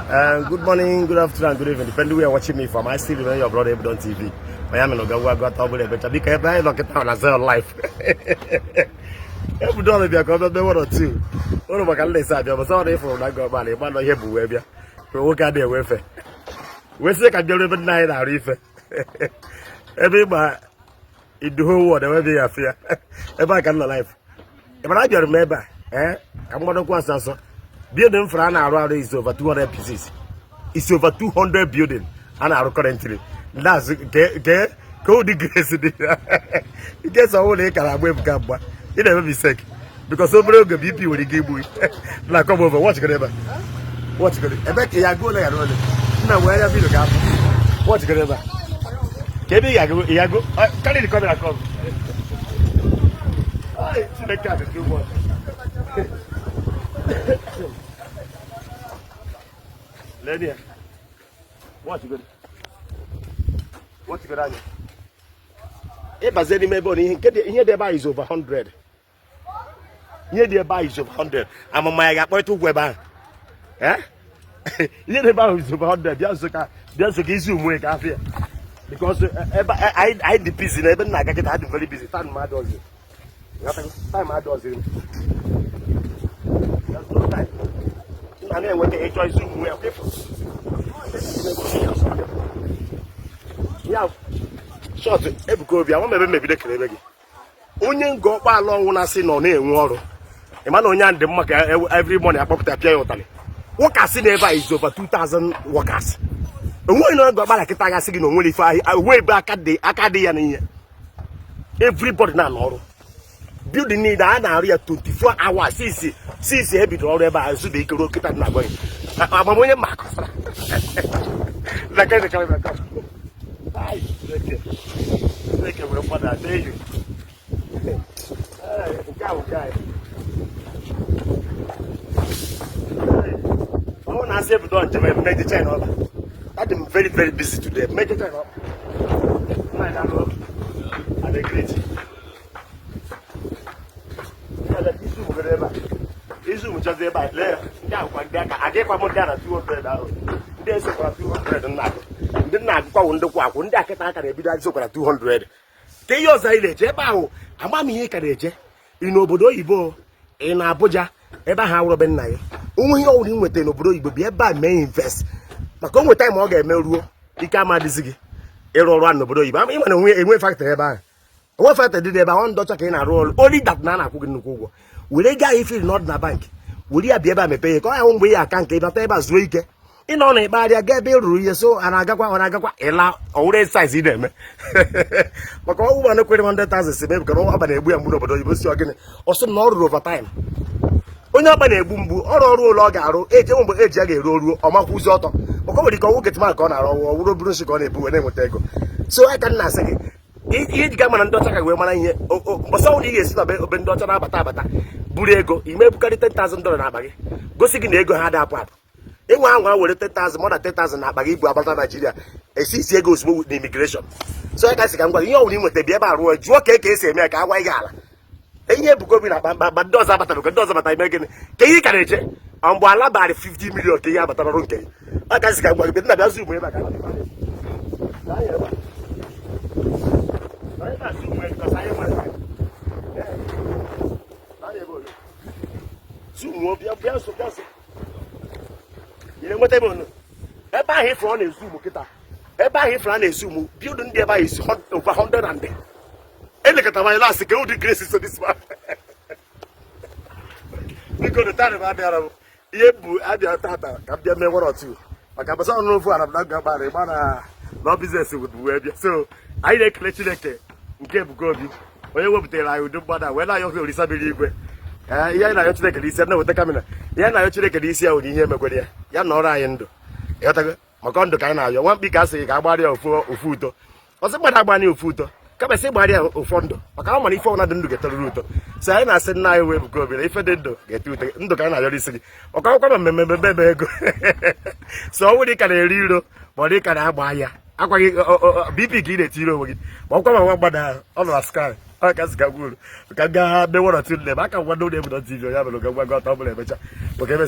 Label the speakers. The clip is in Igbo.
Speaker 1: Good morning, good afternoon, good evening. Depending where you're watching me from, I still remember your brother Ebuka TV. I am in Ogawa, double better because I look at how I life. Every dollar be a couple of one or two. One of my colleagues said, I was sorry for that go money, one of your behavior. So, what can they wear? We say, I don't even know how if everybody in the whole world, where they are fear. If I can life. If I remember, I'm going to go and building for an hour is over 200 pieces. It's over 200 building and are currently. That's go the grace. It gets a whole acre of web gamba. You never be sick. Because so many BP will give you. Like, come over, watch it. Watch it. I bet you go there. Now, where have you got? Watch it. Maybe you go. Can you come and come? I select that if you want. Lady, what you good? What you good? If I said here the buy is over 100. Here the buy is over 100. I'm on my point to Weber. Eh? Here the buy is over 100. Just to give you more cafe. Because I the busy, even I get had very busy. Time my does it. Time I does it. There's no time. And then when they enjoy Zoom, we are people. Yeah, short. Ebuka Obi, I want maybe the Kelebegi. Onion go by long when I see no name water. A man on the market every morning. I pop the piano. Workers in ever is over 2,000 workers. And when I go back at I see no only fire, I way back at the Acadian. Everybody now. Building need an area 24 hours. See, heavy to all about so they could look at my way. I'm a way mark. Like I come. I take a real father. There you go. I want to say, but don't make the channel. I'm very, very busy today. Make it channel. I agree. Isu just there by there. I gave my mother 200. There's over 200 and not. Didn't not go on the walk. When that can be done so for 200. Tell your silage, Ebao, a mammy carriage. In Obodo Ibo, in Abuja, Ebaha Robin Nye. Only only with the Obodo Ibo be a bad may invest. But come with time, I'll get Melru. He come out this. Error run Obodo Ibo. I'm even away factor about. What factor did about one daughter can roll? Only that Nana couldn't go. Will they get if it's not in a bank? Will you be able to pay? Go on way I can't get a table week. In on it, but I get bill so and I got one I got a always size in them. But all 100,000 maybe come up and a boom over you was again or some more over time. When you're a boom or log arrow, 8 roll or my who's auto. But nobody go get my corner or Bruce on a boo and then will take. So I cannot say. Each gaman and daughter women here. But so he is not open daughter Bata. Burego, he may carry $10,000 Abagi. Go seek in Ego had up. In 1 hour with 10,000 more than 10,000 Abagi, Babata Nigeria. A 6 year goes smooth with the immigration. So I guess I'm going to with the Biaba road, you okay, case, America, Waigala. And you go in but does about I make it. Can you carry it? I'm about 50 million Kayabata. I guess I'm going to be not assume back. Zoom will be a piano. You know what I mean? Everybody here from a Zoom, everybody here from a Zoom, building thereby is over 100 and then. And look at my last go the graces of this one. Because the time about the Yebu, Adia Tata, Captain 1 or 2. I can pass on for I'm not about a man, no business with web. So I let you like Ebuka Obi. When you will tell I will do better. When I also disability. Yeah, I actually can listen with the camera. Yeah, I actually can listen with him. Yeah, no, I end. Macondo Kana, you won't be casting a body of food. What's about a body of food? Come and say body of fondo. But how many phone I didn't get a root? So I said, now we will go. If I did get to the Indocana, you see. Or come and remember baby. So we can read, but they can have buyer. BP kid tiro wagi bakwa mabada all sky aka sika guru kaga be wona till dem aka wado dem do tv ya be lo gwa tabule becha okay be